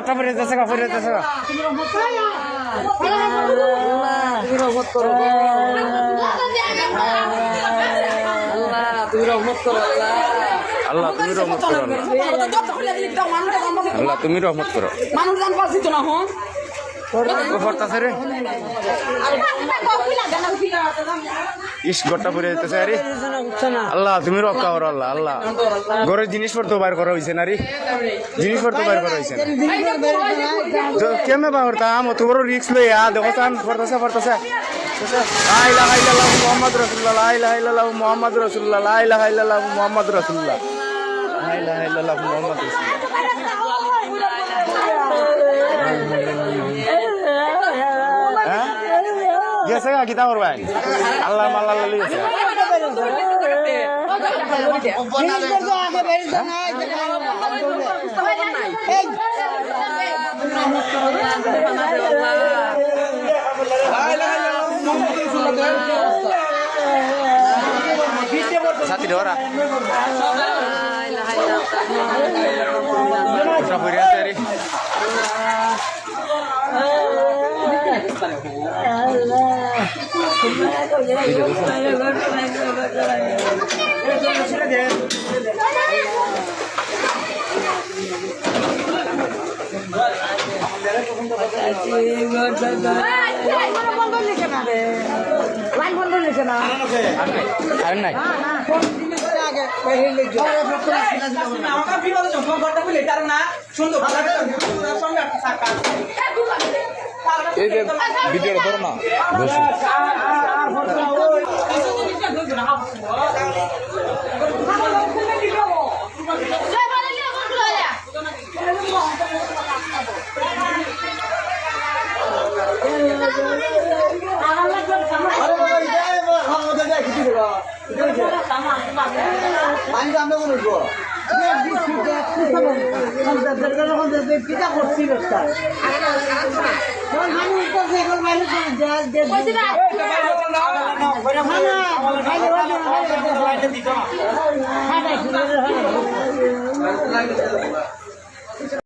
গোটা পড়ে যাচ্ছে পড়ে যাচ্ছে আল্লাহ তুমি রহমত করো আল্লাহ তুমি রহমত করো মানুষ জান পাচ্ছি তো না হন রে ইস গোটা পড়ে যেতেছে আরে আল্লাহ তুমি রক্ষা করো আল্লাহ আল্লাহ ঘরের জিনিসপত্র বাইর করা হয়েছে না রে জিনিসপত্র বাইর করা হয়েছে কেমনে বাহরতা মতো বড় রিক্স লইয়া দেখো চান পড়তেছে পড়তেছে লা ইলাহা ইল্লাল্লাহ মুহাম্মাদুর রাসূলুল্লাহ লা ইলাহা ইল্লাল্লাহ মুহাম্মাদুর রাসূলুল্লাহ লা ইলাহা ইল্লাল্লাহ মুহাম্মাদুর রাসূলুল্লাহ লা ইলাহা ইল্লাল্লাহ মুহাম্মাদুর রাসূলুল্লাহ গেছে কিতা করবেন আল্লাহ মাল্লাহ লিয়েছে সাথী ধরা ভিডিও ধরো না Hãy subscribe cho kênh Ghiền Mì Gõ để không bỏ lỡ những video hấp dẫn.